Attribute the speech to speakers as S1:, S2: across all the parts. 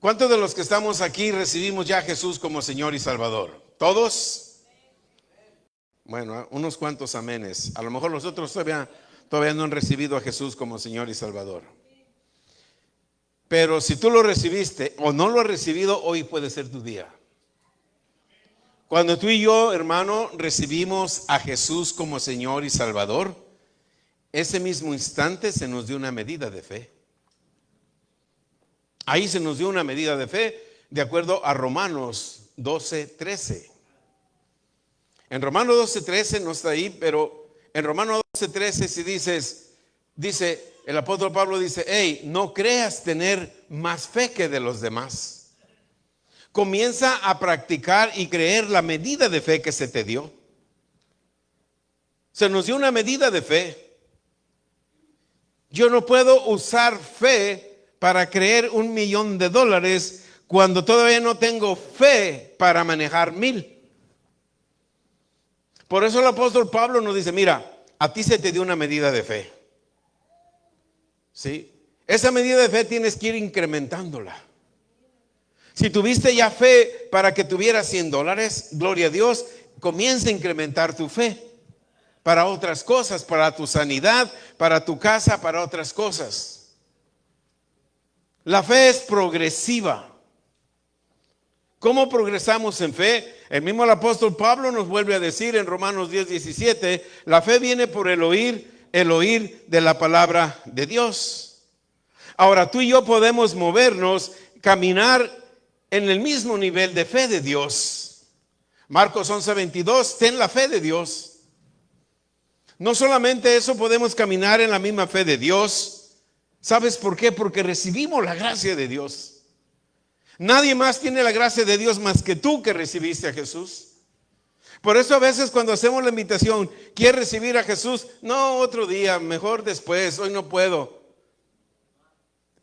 S1: ¿Cuántos de los que estamos aquí recibimos ya a Jesús como Señor y Salvador? ¿Todos? Bueno, unos cuantos amenes. A lo mejor los otros todavía no han recibido a Jesús como Señor y Salvador. Pero si tú lo recibiste o no lo has recibido, hoy puede ser tu día. Cuando tú y yo, hermano, recibimos a Jesús como Señor y Salvador, ese mismo instante se nos dio una medida de fe. Ahí se nos dio una medida de fe de acuerdo a Romanos 12:13. En Romanos 12:13 no está ahí, pero en Romanos 12:13 si dice el apóstol Pablo dice, hey, no creas tener más fe que de los demás. Comienza a practicar y creer la medida de fe que se te dio. Se nos dio una medida de fe. Yo no puedo usar fe para creer $1,000,000 cuando todavía no tengo fe para manejar 1,000. Por eso el apóstol Pablo nos dice, mira, a ti se te dio una medida de fe. ¿Sí? Esa medida de fe tienes que ir incrementándola. Si tuviste ya fe para que tuvieras $100, gloria a Dios, comienza a incrementar tu fe para otras cosas, para tu sanidad, para tu casa, para otras cosas. La fe es progresiva. ¿Cómo progresamos en fe? El mismo apóstol Pablo nos vuelve a decir en Romanos 10:17, la fe viene por el oír de la palabra de Dios. Ahora tú y yo podemos movernos, caminar en el mismo nivel de fe de Dios. Marcos 11:22, ten la fe de Dios. No solamente eso, podemos caminar en la misma fe de Dios. ¿Sabes por qué? Porque recibimos la gracia de Dios. Nadie más tiene la gracia de Dios más que tú que recibiste a Jesús. Por eso a veces cuando hacemos la invitación, ¿quieres recibir a Jesús? No, otro día, mejor después, hoy no puedo.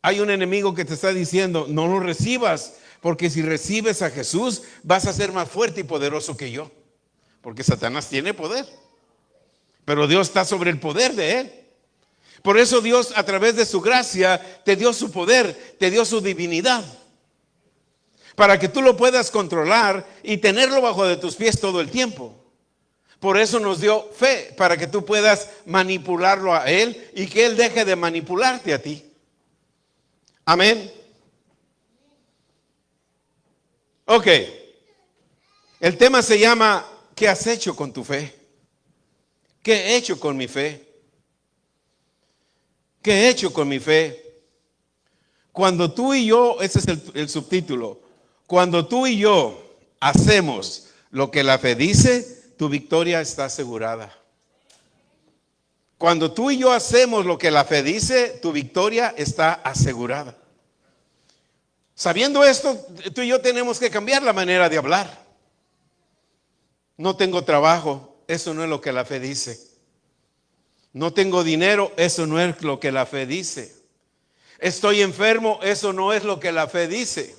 S1: Hay un enemigo que te está diciendo, no lo recibas, porque si recibes a Jesús, vas a ser más fuerte y poderoso que yo. Porque Satanás tiene poder, pero Dios está sobre el poder de él. Por eso Dios a través de su gracia te dio su poder, te dio su divinidad. Para que tú lo puedas controlar y tenerlo bajo de tus pies todo el tiempo. Por eso nos dio fe, para que tú puedas manipularlo a Él y que Él deje de manipularte a ti. Amén. Ok. El tema se llama, ¿qué has hecho con tu fe? ¿Qué he hecho con mi fe? ¿Qué he hecho con mi fe? Cuando tú y yo, ese es el subtítulo, cuando tú y yo hacemos lo que la fe dice, tu victoria está asegurada. Cuando tú y yo hacemos lo que la fe dice, tu victoria está asegurada. Sabiendo esto, tú y yo tenemos que cambiar la manera de hablar. No tengo trabajo, eso no es lo que la fe dice. No tengo dinero, eso no es lo que la fe dice. Estoy enfermo, eso no es lo que la fe dice.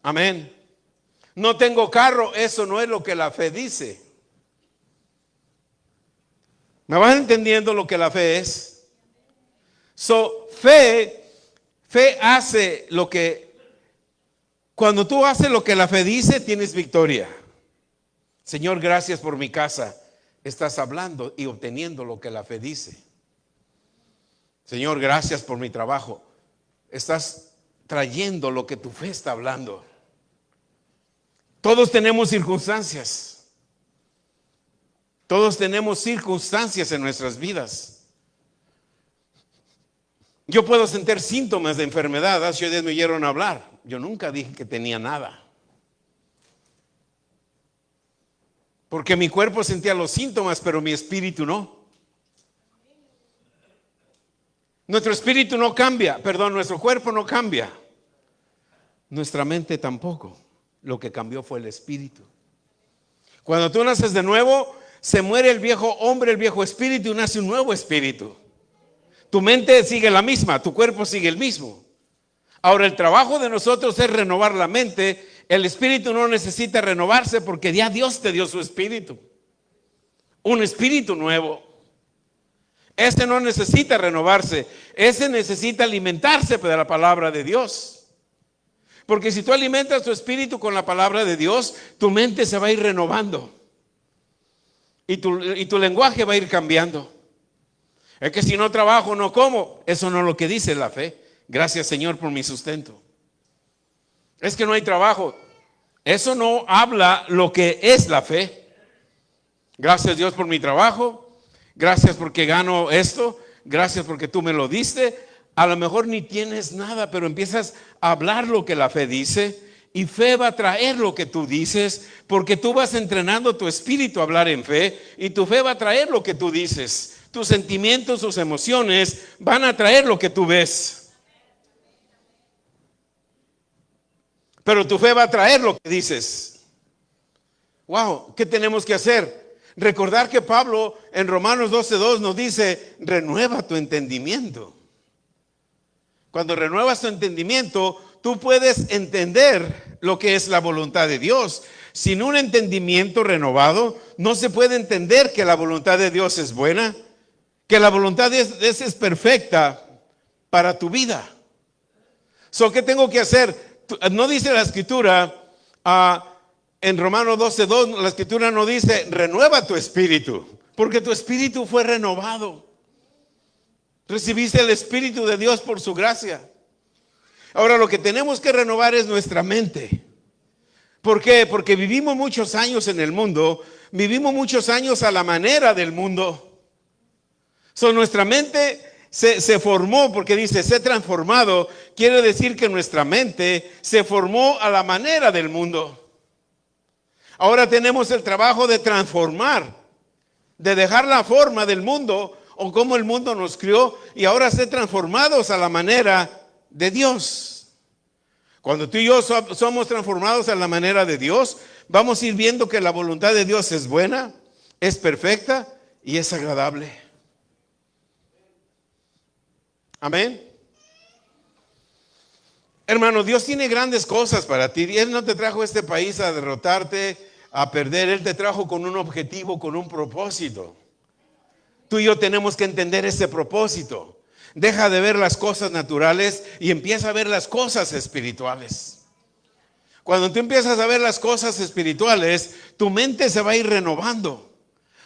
S1: Amén. No tengo carro, eso no es lo que la fe dice. ¿Me vas entendiendo lo que la fe es? Fe hace lo que, cuando tú haces lo que la fe dice, tienes victoria. Señor, gracias por mi casa. Estás hablando y obteniendo lo que la fe dice. Señor, gracias por mi trabajo. Estás trayendo lo que tu fe está hablando. Todos tenemos circunstancias. Todos tenemos circunstancias en nuestras vidas. Yo puedo sentir síntomas de enfermedad. Hace días me oyeron hablar. Yo nunca dije que tenía nada. Porque mi cuerpo sentía los síntomas, pero mi espíritu no. Nuestro espíritu no cambia, nuestro cuerpo no cambia. Nuestra mente tampoco. Lo que cambió fue el espíritu. Cuando tú naces de nuevo, se muere el viejo hombre, el viejo espíritu y nace un nuevo espíritu. Tu mente sigue la misma, tu cuerpo sigue el mismo. Ahora el trabajo de nosotros es renovar la mente. El espíritu no necesita renovarse porque ya Dios te dio su espíritu. Un espíritu nuevo. Ese no necesita renovarse, ese necesita alimentarse de la palabra de Dios. Porque si tú alimentas tu espíritu con la palabra de Dios, tu mente se va a ir renovando. Y tu lenguaje va a ir cambiando. Es que si no trabajo, no como. Eso no es lo que dice la fe. Gracias, Señor, por mi sustento. Es que no hay trabajo. Eso no habla lo que es la fe. Gracias, Dios, por mi trabajo. Gracias porque gano esto. Gracias porque tú me lo diste. A lo mejor ni tienes nada, pero empiezas a hablar lo que la fe dice. Y fe va a traer lo que tú dices, porque tú vas entrenando tu espíritu a hablar en fe. Y tu fe va a traer lo que tú dices. Tus sentimientos, tus emociones van a traer lo que tú ves. Pero tu fe va a traer lo que dices. Wow, ¿qué tenemos que hacer? Recordar que Pablo en Romanos 12:2 nos dice, renueva tu entendimiento. Cuando renuevas tu entendimiento, tú puedes entender lo que es la voluntad de Dios. Sin un entendimiento renovado, no se puede entender que la voluntad de Dios es buena, que la voluntad de Dios es perfecta para tu vida. ¿Qué tengo que hacer? No dice la escritura, en Romanos 12:2, la escritura no dice, renueva tu espíritu, porque tu espíritu fue renovado. Recibiste el Espíritu de Dios por su gracia. Ahora lo que tenemos que renovar es nuestra mente. ¿Por qué? Porque vivimos muchos años en el mundo, vivimos muchos años a la manera del mundo. Nuestra mente se formó, porque dice, se ha transformado, quiere decir que nuestra mente se formó a la manera del mundo. Ahora tenemos el trabajo de transformar, de dejar la forma del mundo o como el mundo nos crió y ahora ser transformados a la manera de Dios. Cuando tú y yo somos transformados a la manera de Dios, vamos a ir viendo que la voluntad de Dios es buena, es perfecta y es agradable. Amén. Hermano, Dios tiene grandes cosas para ti. Él no te trajo a este país a derrotarte, a perder. Él te trajo con un objetivo, con un propósito. Tú y yo tenemos que entender ese propósito. Deja de ver las cosas naturales y empieza a ver las cosas espirituales. Cuando tú empiezas a ver las cosas espirituales, tu mente se va a ir renovando.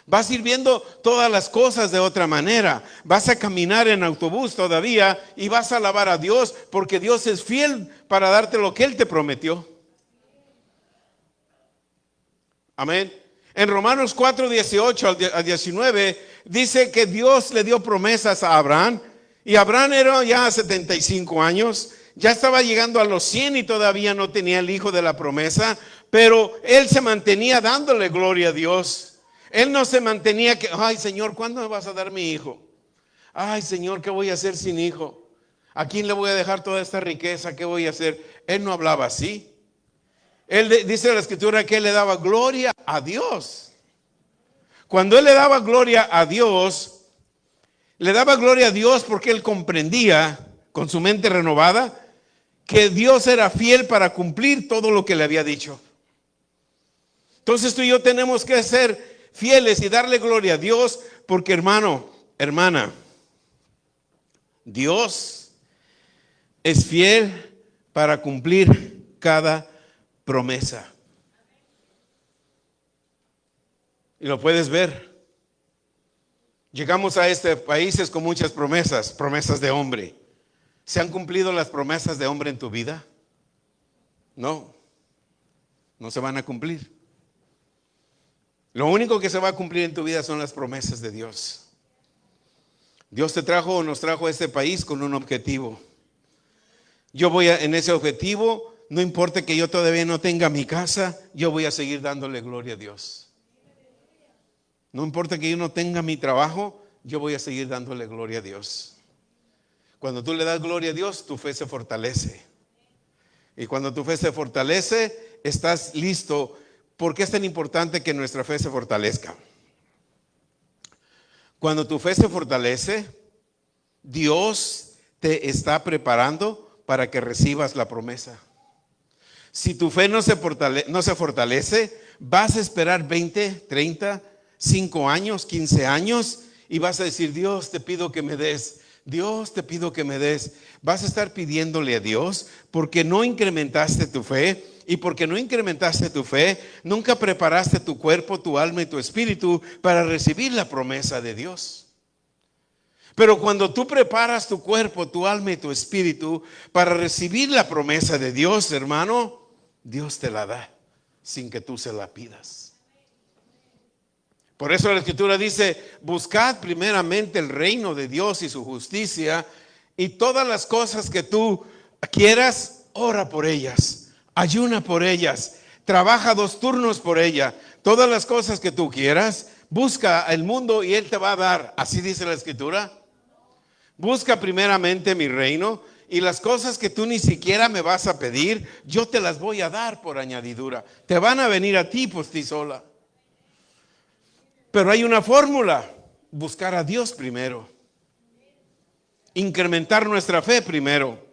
S1: Vas a ir viendo todas las cosas de otra manera. Vas a caminar en autobús todavía y vas a alabar a Dios porque Dios es fiel para darte lo que Él te prometió. Amén. En Romanos 4:18 al 19 dice que Dios le dio promesas a Abraham. Y Abraham era ya 75 años. Ya estaba llegando a los 100 y todavía no tenía el hijo de la promesa. Pero él se mantenía dándole gloria a Dios. Él no se mantenía que, ay Señor, ¿cuándo me vas a dar mi hijo? Ay Señor, ¿qué voy a hacer sin hijo? ¿A quién le voy a dejar toda esta riqueza? ¿Qué voy a hacer? Él no hablaba así. Él dice la escritura que él le daba gloria a Dios. Cuando él le daba gloria a Dios, le daba gloria a Dios porque él comprendía con su mente renovada que Dios era fiel para cumplir todo lo que le había dicho. Entonces tú y yo tenemos que ser fieles y darle gloria a Dios porque, hermano, hermana, Dios es fiel para cumplir cada promesa. Y lo puedes ver. Llegamos a este país con muchas promesas, promesas de hombre. ¿Se han cumplido las promesas de hombre en tu vida? No, no se van a cumplir. Lo único que se va a cumplir en tu vida son las promesas de Dios. Dios te trajo o nos trajo a este país con un objetivo. Yo voy en ese objetivo, no importa que yo todavía no tenga mi casa, yo voy a seguir dándole gloria a Dios. No importa que yo no tenga mi trabajo, yo voy a seguir dándole gloria a Dios. Cuando tú le das gloria a Dios, tu fe se fortalece. Y cuando tu fe se fortalece, estás listo. ¿Por qué es tan importante que nuestra fe se fortalezca? Cuando tu fe se fortalece, Dios te está preparando para que recibas la promesa. Si tu fe no se fortalece, vas a esperar 20, 30, 5 años, 15 años y vas a decir, Dios, te pido que me des. Dios, te pido que me des. Vas a estar pidiéndole a Dios porque no incrementaste tu fe. Y porque no incrementaste tu fe, nunca preparaste tu cuerpo, tu alma y tu espíritu para recibir la promesa de Dios. Pero cuando tú preparas tu cuerpo, tu alma y tu espíritu para recibir la promesa de Dios, hermano, Dios te la da sin que tú se la pidas. Por eso la Escritura dice, buscad primeramente el reino de Dios y su justicia, y todas las cosas que tú quieras, ora por ellas. Ayuna por ellas, trabaja 2 turnos por ella. Todas las cosas que tú quieras, busca el mundo y Él te va a dar. Así dice la Escritura. Busca primeramente mi reino y las cosas que tú ni siquiera me vas a pedir, yo te las voy a dar por añadidura. Te van a venir a ti por ti sola. Pero hay una fórmula: buscar a Dios primero. Incrementar nuestra fe primero.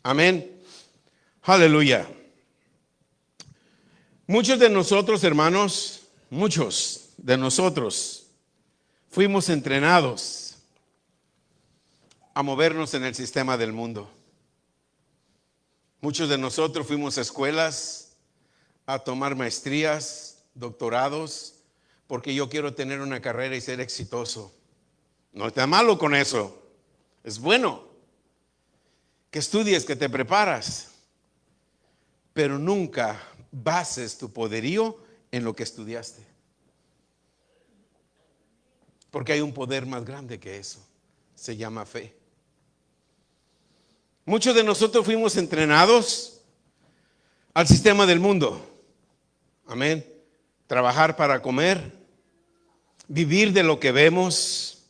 S1: Amén. Aleluya. Muchos de nosotros, hermanos, muchos de nosotros fuimos entrenados a movernos en el sistema del mundo. Muchos de nosotros fuimos a escuelas a tomar maestrías, doctorados, porque yo quiero tener una carrera y ser exitoso. No está malo con eso. Es bueno que estudies, que te preparas. Pero nunca bases tu poderío en lo que estudiaste. Porque hay un poder más grande que eso. Se llama fe. Muchos de nosotros fuimos entrenados al sistema del mundo. Amén. Trabajar para comer. Vivir de lo que vemos.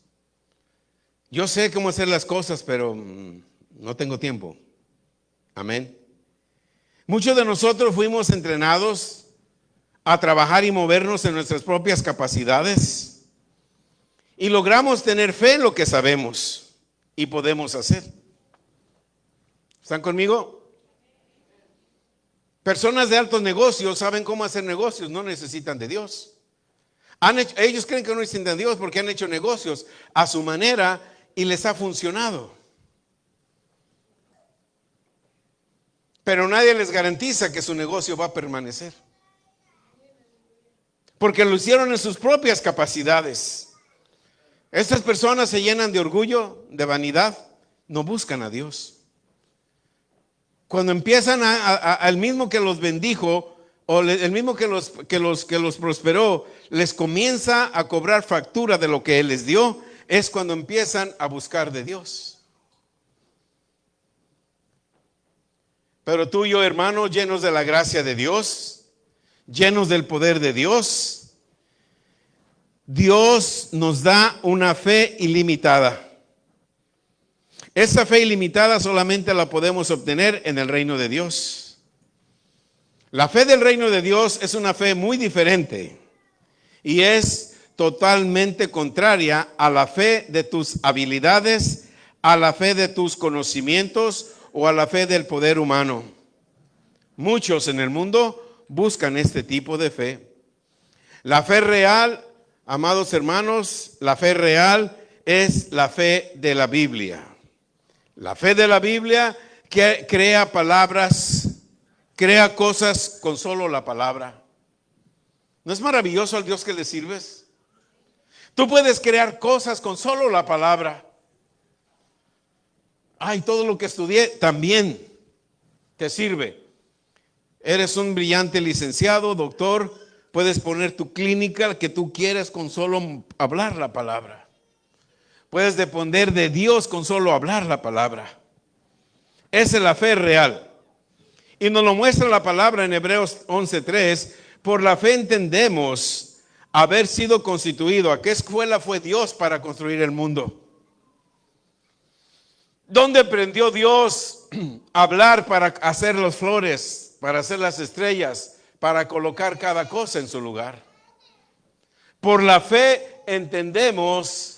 S1: Yo sé cómo hacer las cosas, pero no tengo tiempo. Amén. Muchos de nosotros fuimos entrenados a trabajar y movernos en nuestras propias capacidades y logramos tener fe en lo que sabemos y podemos hacer. ¿Están conmigo? Personas de altos negocios saben cómo hacer negocios, no necesitan de Dios. Ellos creen que no necesitan de Dios porque han hecho negocios a su manera y les ha funcionado. Pero nadie les garantiza que su negocio va a permanecer. Porque lo hicieron en sus propias capacidades. Estas personas se llenan de orgullo, de vanidad, no buscan a Dios. Cuando empiezan al mismo que los bendijo, o el mismo que los prosperó, les comienza a cobrar factura de lo que Él les dio, es cuando empiezan a buscar de Dios. Pero tú y yo, hermano, llenos de la gracia de Dios, llenos del poder de Dios, Dios nos da una fe ilimitada. Esa fe ilimitada solamente la podemos obtener en el reino de Dios. La fe del reino de Dios es una fe muy diferente y es totalmente contraria a la fe de tus habilidades, a la fe de tus conocimientos o a la fe del poder humano. Muchos en el mundo buscan este tipo de fe. La fe real, amados hermanos, la fe real es la fe de la Biblia. La fe de la Biblia que crea palabras, crea cosas con solo la palabra. ¿No es maravilloso al Dios que le sirves? Tú puedes crear cosas con solo la palabra. Ay, todo lo que estudié también te sirve. Eres un brillante licenciado, doctor, puedes poner tu clínica que tú quieras con solo hablar la palabra. Puedes depender de Dios con solo hablar la palabra. Esa es la fe real. Y nos lo muestra la palabra en Hebreos 11:3. Por la fe entendemos haber sido constituido. ¿A qué escuela fue Dios para construir el mundo? ¿Dónde aprendió Dios a hablar para hacer las flores, para hacer las estrellas, para colocar cada cosa en su lugar? Por la fe entendemos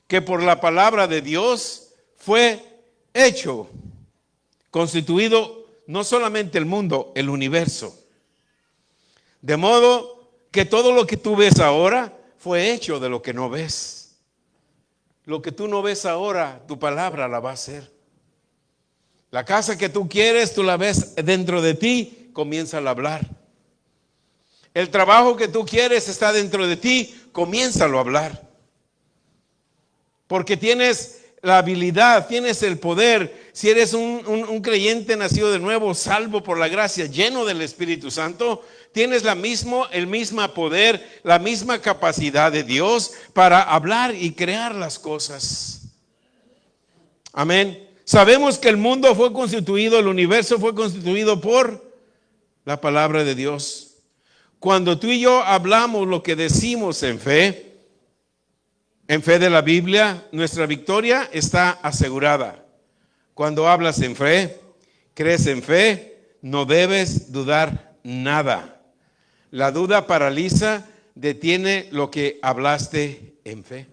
S1: que por la palabra de Dios fue hecho, constituido no solamente el mundo, el universo. De modo que todo lo que tú ves ahora fue hecho de lo que no ves. Lo que tú no ves ahora, tu palabra la va a hacer. La casa que tú quieres, tú la ves dentro de ti, comienza a hablar. El trabajo que tú quieres está dentro de ti, comiénzalo a hablar. Porque tienes la habilidad, tienes el poder. Si eres un creyente nacido de nuevo, salvo por la gracia, lleno del Espíritu Santo, tienes el mismo poder, la misma capacidad de Dios para hablar y crear las cosas. Amén. Sabemos que el mundo fue constituido, el universo fue constituido por la palabra de Dios. Cuando tú y yo hablamos lo que decimos en fe de la Biblia, nuestra victoria está asegurada. Cuando hablas en fe, crees en fe, no debes dudar nada. La duda paraliza, detiene lo que hablaste en fe.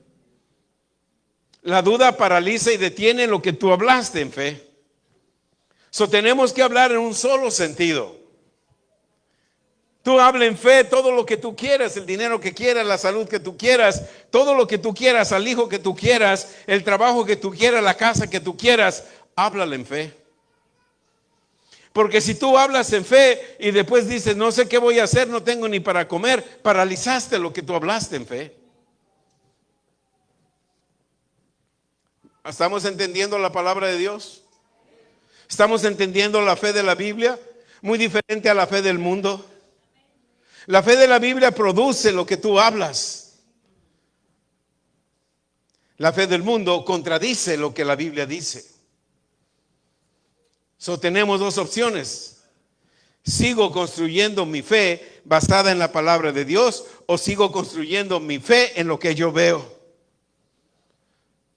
S1: La duda paraliza y detiene lo que tú hablaste en fe. Tenemos que hablar en un solo sentido. Tú habla en fe todo lo que tú quieras, el dinero que quieras, la salud que tú quieras, todo lo que tú quieras, al hijo que tú quieras, el trabajo que tú quieras, la casa que tú quieras, háblale en fe. Porque si tú hablas en fe y después dices, no sé qué voy a hacer, no tengo ni para comer, paralizaste lo que tú hablaste en fe. ¿Estamos entendiendo la palabra de Dios? ¿Estamos entendiendo la fe de la Biblia? Muy diferente a la fe del mundo. La fe de la Biblia produce lo que tú hablas. La fe del mundo contradice lo que la Biblia dice. Tenemos dos opciones. ¿Sigo construyendo mi fe basada en la palabra de Dios o sigo construyendo mi fe en lo que yo veo?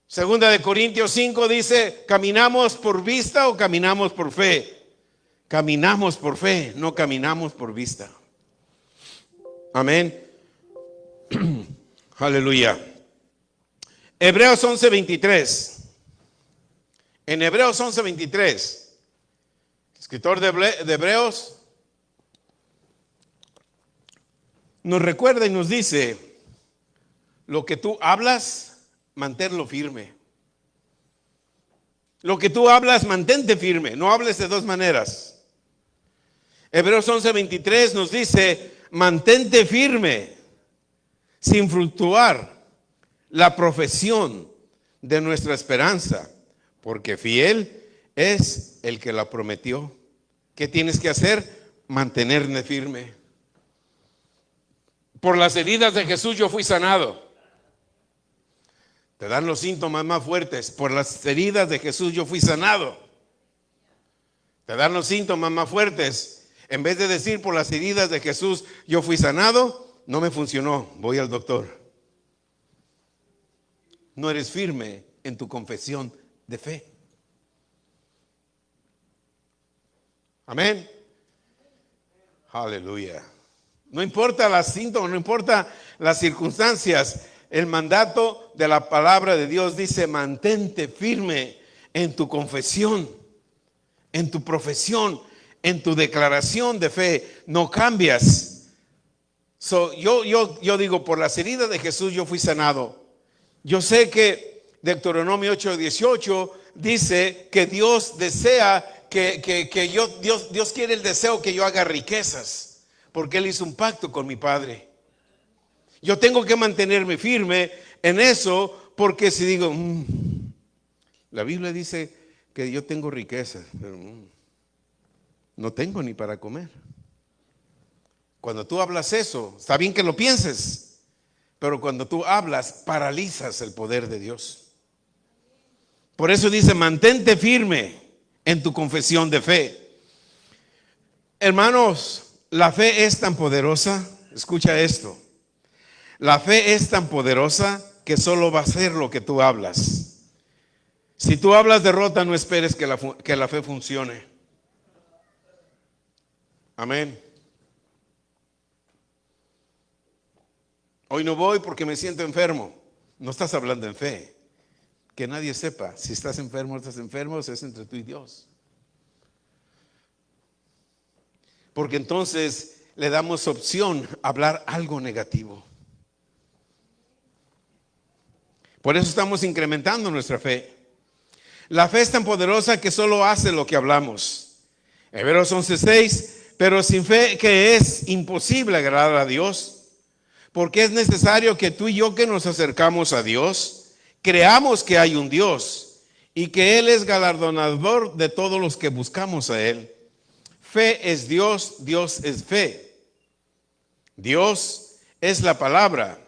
S1: Segunda de Corintios 5 dice, ¿caminamos por vista o caminamos por fe? Caminamos por fe, no caminamos por vista. Amén. Aleluya. Hebreos 11:23. En Hebreos 11:23, escritor de Hebreos nos recuerda y nos dice, lo que tú hablas, manténlo firme. Lo que tú hablas, mantente firme. No hables de dos maneras. Hebreos 11:23 nos dice, mantente firme, sin fluctuar, la profesión de nuestra esperanza, porque fiel es el que la prometió. ¿Qué tienes que hacer? Mantenerme firme. Por las heridas de Jesús yo fui sanado. Te dan los síntomas más fuertes. Por las heridas de Jesús yo fui sanado. Te dan los síntomas más fuertes. En vez de decir por las heridas de Jesús yo fui sanado, no me funcionó, voy al doctor. No eres firme en tu confesión de fe. Amén. Aleluya. No importa los síntomas, no importa las circunstancias. El mandato de la palabra de Dios dice, mantente firme en tu confesión, en tu profesión, en tu declaración de fe. No cambias. Yo digo, por las heridas de Jesús yo fui sanado. Yo sé que Deuteronomio 8:18 dice que Dios desea Dios quiere el deseo que yo haga riquezas, porque Él hizo un pacto con mi Padre. Yo tengo que mantenerme firme en eso, porque si digo, la Biblia dice que yo tengo riquezas, pero no tengo ni para comer. Cuando tú hablas eso, está bien que lo pienses, pero cuando tú hablas, paralizas el poder de Dios. Por eso dice, mantente firme en tu confesión de fe. Hermanos, la fe es tan poderosa, escucha esto. La fe es tan poderosa que solo va a ser lo que tú hablas. Si tú hablas derrota, no esperes que la fe funcione. Amén. Hoy no voy porque me siento enfermo. No estás hablando en fe. Que nadie sepa si estás enfermo o estás enfermo, es entre tú y Dios. Porque entonces le damos opción a hablar algo negativo. Por eso estamos incrementando nuestra fe. La fe es tan poderosa que solo hace lo que hablamos. Hebreos 11:6, pero sin fe que es imposible agradar a Dios, porque es necesario que tú y yo que nos acercamos a Dios, creamos que hay un Dios y que Él es galardonador de todos los que buscamos a Él. Fe es Dios, Dios es fe. Dios es la palabra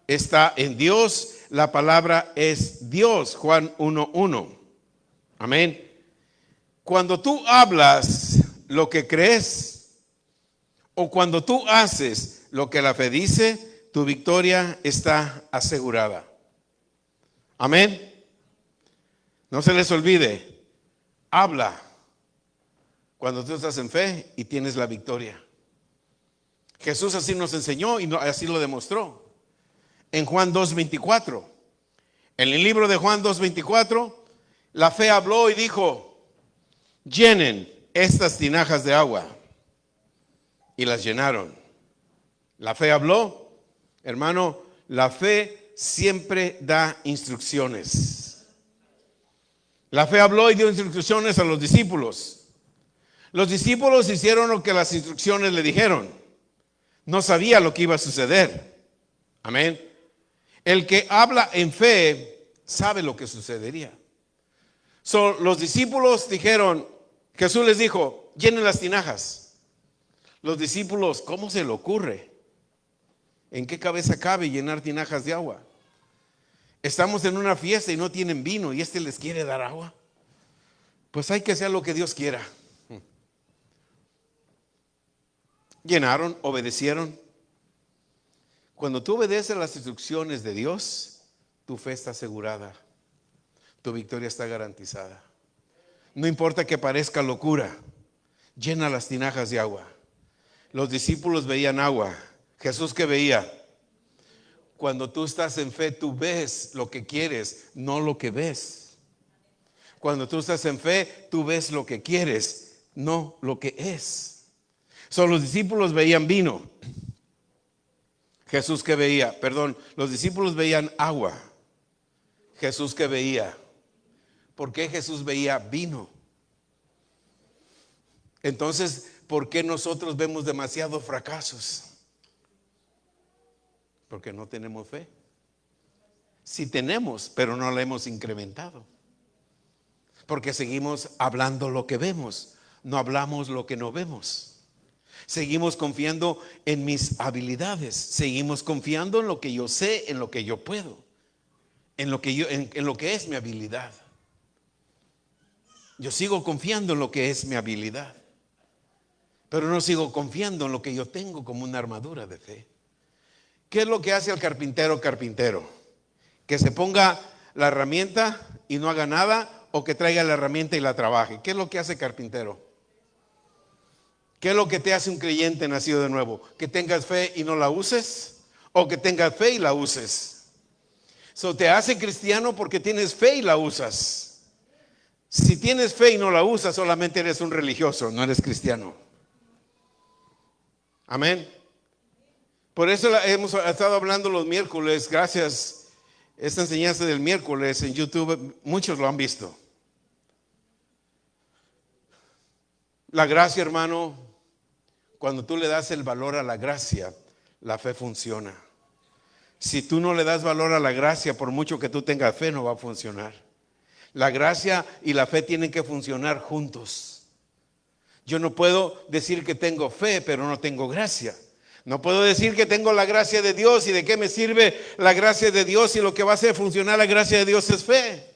S1: está en Dios, la palabra es Dios. Juan 1:1. Amén. Cuando tú hablas lo que crees o cuando tú haces lo que la fe dice, tu victoria está asegurada. Amén. No se les olvide, habla cuando tú estás en fe y tienes la victoria. Jesús así nos enseñó y así lo demostró. En Juan 2:24. En el libro de Juan 2:24, la fe habló y dijo: llenen estas tinajas de agua. Y las llenaron. La fe habló. Hermano, la fe siempre da instrucciones. La fe habló y dio instrucciones a los discípulos. Los discípulos hicieron lo que las instrucciones le dijeron. No sabía lo que iba a suceder. Amén. El que habla en fe sabe lo que sucedería. Los discípulos dijeron, Jesús les dijo, llenen las tinajas. Los discípulos, ¿cómo se le ocurre? ¿En qué cabeza cabe llenar tinajas de agua? Estamos en una fiesta y no tienen vino y les quiere dar agua. Pues hay que hacer lo que Dios quiera. Llenaron, obedecieron. Cuando tú obedeces las instrucciones de Dios, tu fe está asegurada. Tu victoria está garantizada. No importa que parezca locura, llena las tinajas de agua. Los discípulos veían agua. Jesús, ¿qué veía? Cuando tú estás en fe, tú ves lo que quieres, no lo que ves. Cuando tú estás en fe, tú ves lo que quieres, no lo que es. Los discípulos veían vino. Jesús, ¿qué veía? Los discípulos veían agua. Jesús, ¿qué veía? ¿Por qué Jesús veía vino? Entonces, ¿por qué nosotros vemos demasiados fracasos? Porque no tenemos fe. Sí tenemos, pero no la hemos incrementado. Porque seguimos hablando lo que vemos, no hablamos lo que no vemos. Seguimos confiando en mis habilidades, seguimos confiando en lo que yo sé, en lo que yo puedo, en lo que es mi habilidad. Yo sigo confiando en lo que es mi habilidad, pero no sigo confiando en lo que yo tengo como una armadura de fe. ¿Qué es lo que hace el carpintero? Que se ponga la herramienta y no haga nada, o que traiga la herramienta y la trabaje. ¿Qué es lo que hace el carpintero? ¿Qué es lo que te hace un creyente nacido de nuevo? ¿Que tengas fe y no la uses? ¿O que tengas fe y la uses? Te hace cristiano porque tienes fe y la usas. Si tienes fe y no la usas, solamente eres un religioso, no eres cristiano. Amén. Por eso hemos estado hablando los miércoles. Gracias. Esta enseñanza del miércoles en YouTube, muchos lo han visto. La gracia, hermano. Cuando tú le das el valor a la gracia, la fe funciona. Si tú no le das valor a la gracia, por mucho que tú tengas fe, no va a funcionar. La gracia y la fe tienen que funcionar juntos. Yo no puedo decir que tengo fe, pero no tengo gracia. No puedo decir que tengo la gracia de Dios y de qué me sirve la gracia de Dios si lo que va a hacer funcionar la gracia de Dios es fe.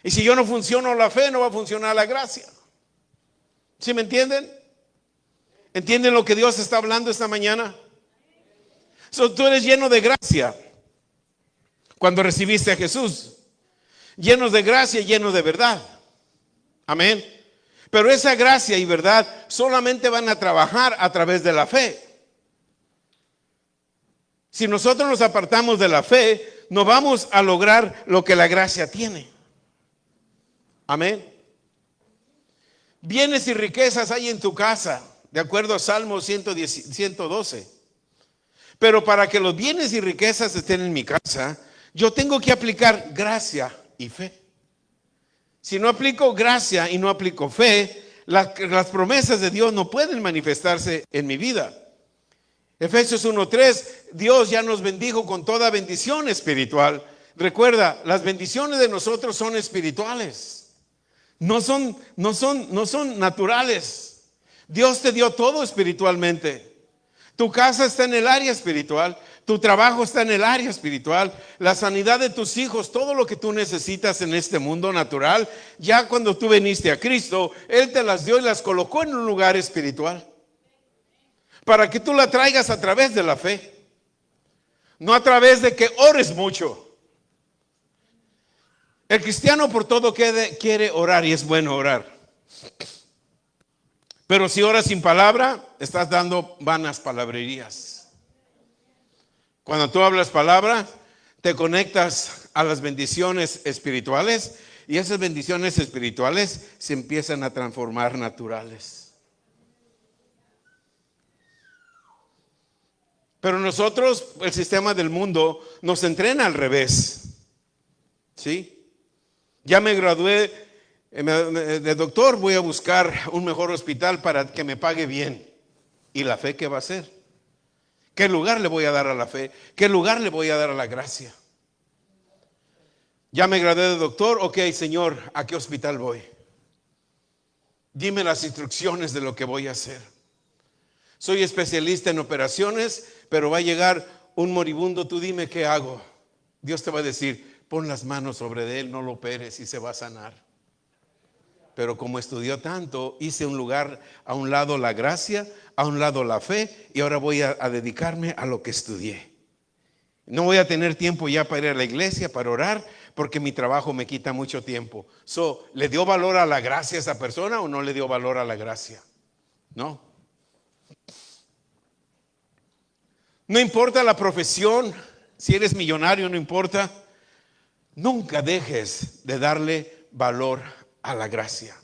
S1: Y si yo no funciono la fe, no va a funcionar la gracia. ¿Sí me entienden? ¿Entienden lo que Dios está hablando esta mañana? Tú eres lleno de gracia cuando recibiste a Jesús. Llenos de gracia y llenos de verdad. Amén. Pero esa gracia y verdad solamente van a trabajar a través de la fe. Si nosotros nos apartamos de la fe, no vamos a lograr lo que la gracia tiene. Amén. Bienes y riquezas hay en tu casa, de acuerdo a Salmo 112. Pero para que los bienes y riquezas estén en mi casa, yo tengo que aplicar gracia y fe. Si no aplico gracia y no aplico fe, las promesas de Dios no pueden manifestarse en mi vida. Efesios 1:3, Dios ya nos bendijo con toda bendición espiritual. Recuerda, las bendiciones de nosotros son espirituales. No son naturales. Dios te dio todo espiritualmente. Tu casa está en el área espiritual. Tu trabajo está en el área espiritual. La sanidad de tus hijos, todo lo que tú necesitas en este mundo natural, ya cuando tú viniste a Cristo, Él te las dio y las colocó en un lugar espiritual. Para que tú la traigas a través de la fe. No a través de que ores mucho. El cristiano por todo quiere orar y es bueno orar. Pero si oras sin palabra, estás dando vanas palabrerías. Cuando tú hablas palabra, te conectas a las bendiciones espirituales y esas bendiciones espirituales se empiezan a transformar naturales. Pero nosotros, el sistema del mundo, nos entrena al revés. ¿Sí? Ya me gradué de doctor, voy a buscar un mejor hospital para que me pague bien. ¿Y la fe qué va a hacer? ¿Qué lugar le voy a dar a la fe? ¿Qué lugar le voy a dar a la gracia? Ya me gradué de doctor, ok, Señor, ¿a qué hospital voy? Dime las instrucciones de lo que voy a hacer. Soy especialista en operaciones, pero va a llegar un moribundo, tú dime qué hago. Dios te va a decir, pon las manos sobre él, no lo operes y se va a sanar. Pero como estudió tanto, hice un lugar a un lado la gracia, a un lado la fe, y ahora voy a dedicarme a lo que estudié. No voy a tener tiempo ya para ir a la iglesia, para orar, porque mi trabajo me quita mucho tiempo. ¿Le dio valor a la gracia a esa persona o no le dio valor a la gracia? No. No importa la profesión, si eres millonario, no importa. Nunca dejes de darle valor a la gracia.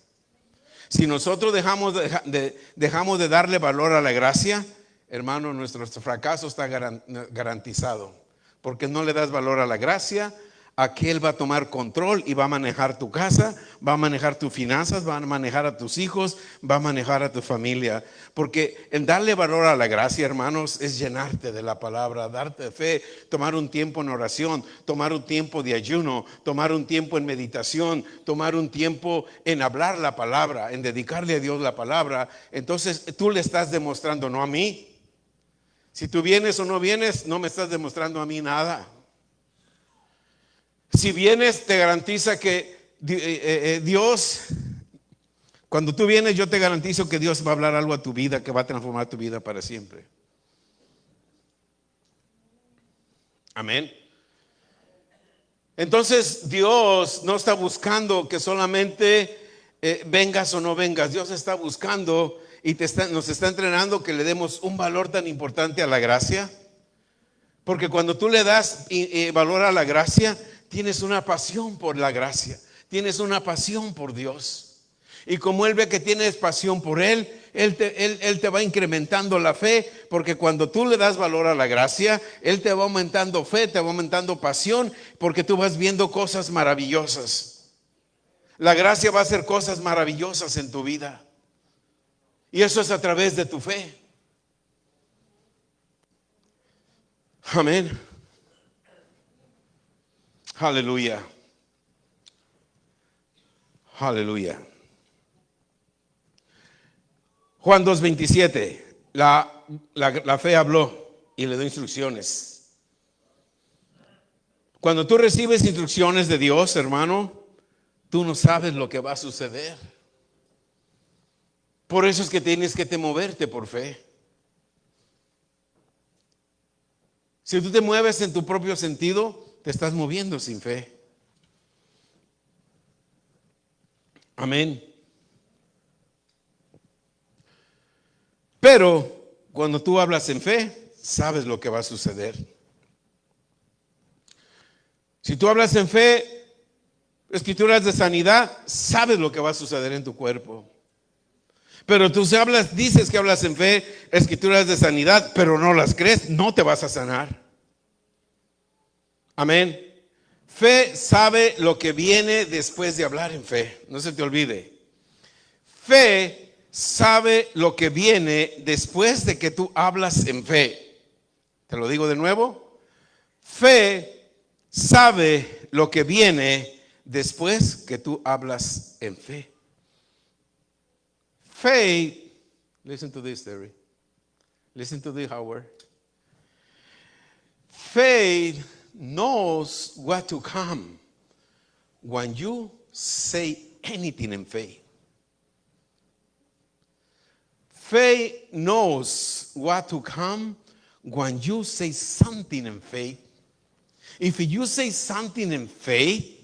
S1: Si nosotros dejamos de darle valor a la gracia, hermano, nuestro fracaso está garantizado. Porque no le das valor a la gracia, aquel va a tomar control y va a manejar tu casa, va a manejar tus finanzas, va a manejar a tus hijos, va a manejar a tu familia. Porque el darle valor a la gracia, hermanos, es llenarte de la palabra, darte fe, tomar un tiempo en oración, tomar un tiempo de ayuno, tomar un tiempo en meditación, tomar un tiempo en hablar la palabra, en dedicarle a Dios la palabra. Entonces tú le estás demostrando, no a mí. Si tú vienes o no vienes, no me estás demostrando a mí nada. Si vienes, te garantiza que Dios, cuando tú vienes, yo te garantizo que Dios va a hablar algo a tu vida, que va a transformar tu vida para siempre. Amén. Entonces, Dios no está buscando que solamente vengas o no vengas. Dios está buscando y nos está entrenando que le demos un valor tan importante a la gracia. Porque cuando tú le das valor a la gracia, tienes una pasión por la gracia, tienes una pasión por Dios. Y como Él ve que tienes pasión por Él te va incrementando la fe, porque cuando tú le das valor a la gracia, Él te va aumentando fe, te va aumentando pasión, porque tú vas viendo cosas maravillosas. La gracia va a hacer cosas maravillosas en tu vida. Y eso es a través de tu fe. Amén. Aleluya. Aleluya. Juan 2:27. La fe habló y le dio instrucciones. Cuando tú recibes instrucciones de Dios, hermano, tú no sabes lo que va a suceder. Por eso es que tienes que moverte por fe. Si tú te mueves en tu propio sentido, te estás moviendo sin fe. Amén. Pero cuando tú hablas en fe, sabes lo que va a suceder. Si tú hablas en fe, escrituras de sanidad, sabes lo que va a suceder en tu cuerpo. Pero tú dices que hablas en fe, escrituras de sanidad, pero no las crees, no te vas a sanar. Amén. Fe sabe lo que viene después de hablar en fe. No se te olvide. Fe sabe lo que viene después de que tú hablas en fe. Te lo digo de nuevo. Fe sabe lo que viene después que tú hablas en fe. Faith, listen to this, Terry. Listen to this, Howard. Faith knows what to come when you say anything in faith. Faith knows what to come when you say something in faith. If you say something in faith,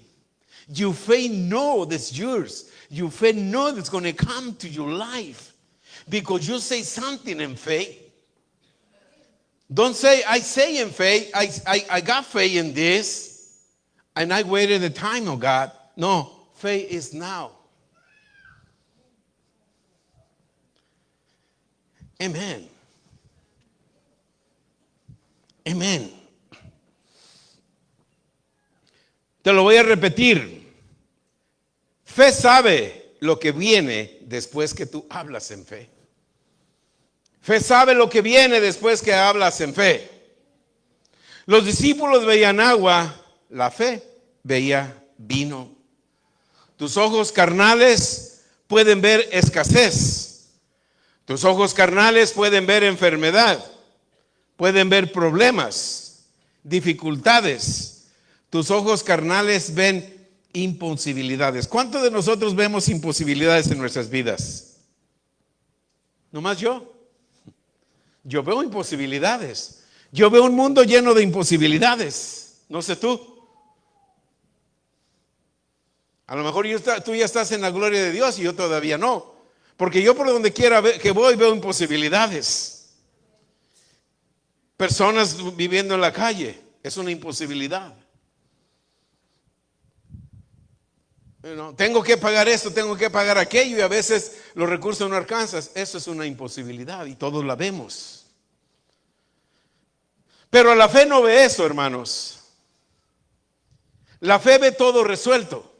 S1: your faith knows that's yours. Your faith knows it's going to come to your life because you say something in faith. Don't say, I say in faith, I got faith in this, and I waited the time of God. No, faith is now. Amen. Amen. Te lo voy a repetir. Fe sabe lo que viene después que tú hablas en fe. Fe sabe lo que viene después que hablas en fe. Los discípulos veían agua, la fe veía vino. Tus ojos carnales pueden ver escasez. Tus ojos carnales pueden ver enfermedad. Pueden ver problemas, dificultades. Tus ojos carnales ven imposibilidades. ¿Cuántos de nosotros vemos imposibilidades en nuestras vidas? ¿Nomás yo? Yo veo imposibilidades. Yo veo un mundo lleno de imposibilidades. No sé tú. A lo mejor tú ya estás en la gloria de Dios y yo todavía no. Porque yo por donde quiera que voy veo imposibilidades. Personas viviendo en la calle. Es una imposibilidad. Tengo que pagar esto, tengo que pagar aquello y a veces los recursos no alcanzan. Eso es una imposibilidad y todos la vemos. Pero la fe no ve eso, hermanos. La fe ve todo resuelto.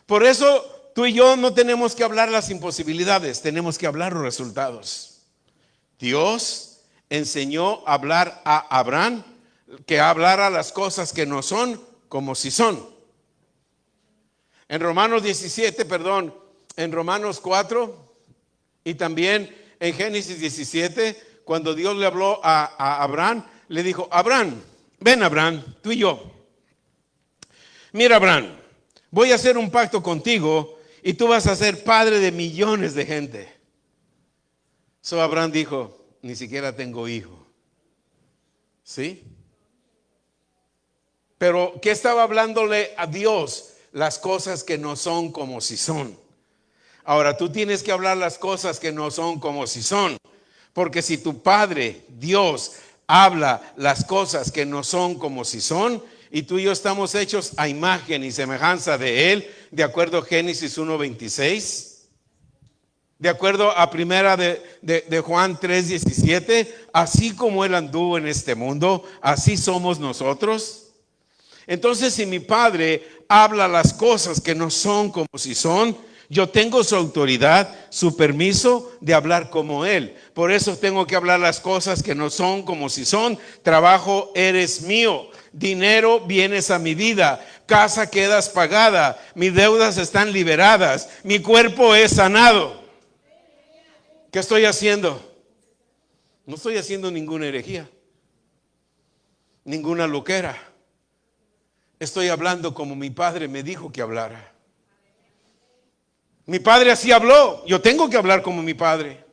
S1: Por eso tú y yo no tenemos que hablar las imposibilidades, tenemos que hablar los resultados. Dios enseñó a hablar a Abraham que hablara las cosas que no son como si son. En Romanos 4 y también en Génesis 17, cuando Dios le habló a Abraham, le dijo, Abraham, ven Abraham, tú y yo. Mira Abraham, voy a hacer un pacto contigo y tú vas a ser padre de millones de gente. So Abraham dijo, ni siquiera tengo hijo. ¿Sí? Pero ¿qué estaba hablándole a Dios? Las cosas que no son como si son. Ahora tú tienes que hablar las cosas que no son como si son. Porque si tu Padre, Dios, habla las cosas que no son como si son, y tú y yo estamos hechos a imagen y semejanza de Él, de acuerdo a Génesis 1:26, de acuerdo a primera de Juan 3:17, así como Él anduvo en este mundo, así somos nosotros. Entonces, si mi Padre habla las cosas que no son como si son, yo tengo su autoridad, su permiso de hablar como Él. Por eso tengo que hablar las cosas que no son como si son. Trabajo eres mío, dinero vienes a mi vida, casa quedas pagada, mis deudas están liberadas, mi cuerpo es sanado. ¿Qué estoy haciendo? No estoy haciendo ninguna herejía, ninguna loquera. Estoy hablando como mi Padre me dijo que hablara. Mi Padre así habló. Yo tengo que hablar como mi Padre.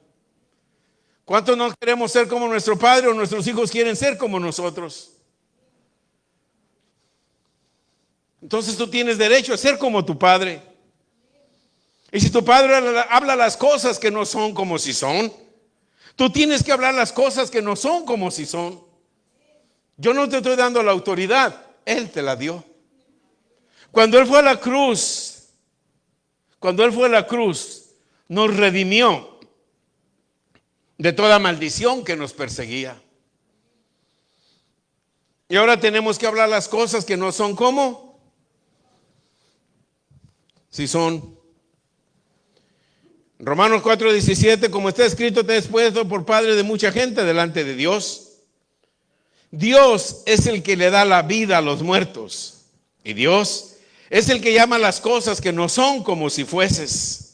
S1: ¿Cuántos no queremos ser como nuestro Padre o nuestros hijos quieren ser como nosotros? Entonces tú tienes derecho a ser como tu Padre. Y si tu Padre habla las cosas que no son como si son, tú tienes que hablar las cosas que no son como si son. Yo no te estoy dando la autoridad. Él te la dio. Cuando Él fue a la cruz, nos redimió de toda maldición que nos perseguía. Y ahora tenemos que hablar las cosas que no son como si son. Romanos 4:17, como está escrito, te he puesto por padre de mucha gente delante de Dios. Dios es el que le da la vida a los muertos. Y Dios es el que llama las cosas que no son como si fueses.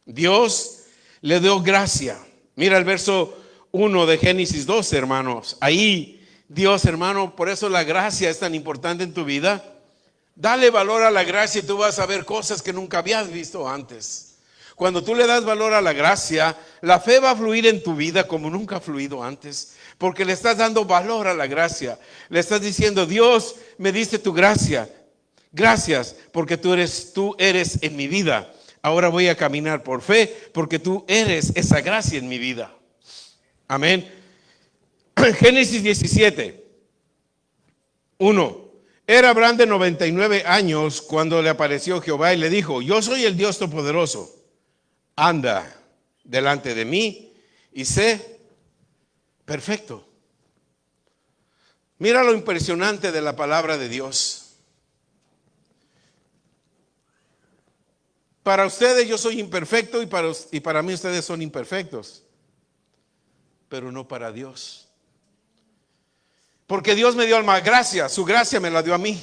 S1: Dios le dio gracia. Mira el verso 1 de Génesis 12, hermanos. Ahí Dios, hermano, por eso la gracia es tan importante en tu vida. Dale valor a la gracia y tú vas a ver cosas que nunca habías visto antes. Cuando tú le das valor a la gracia, la fe va a fluir en tu vida como nunca ha fluido antes. Porque le estás dando valor a la gracia. Le estás diciendo, Dios, me diste tu gracia. Gracias porque tú eres en mi vida. Ahora voy a caminar por fe porque tú eres esa gracia en mi vida. Amén. Génesis 17, 1. Era Abraham de 99 años cuando le apareció Jehová y le dijo, yo soy el Dios Todopoderoso. Anda delante de mí y sé perfecto. Mira lo impresionante de la palabra de Dios. Para ustedes yo soy imperfecto y para mí ustedes son imperfectos, pero no para Dios. Porque Dios me dio más gracia, su gracia me la dio a mí.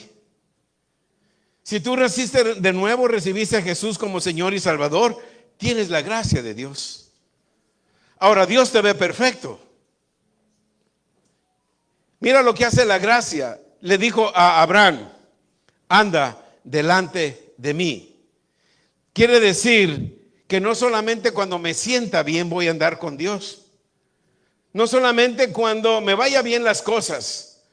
S1: Si tú de nuevo, recibiste a Jesús como Señor y Salvador, tienes la gracia de Dios. Ahora Dios te ve perfecto. Mira lo que hace la gracia. Le dijo a Abraham, anda delante de mí. Quiere decir que no solamente cuando me sienta bien voy a andar con Dios. No solamente cuando me vaya bien las cosas.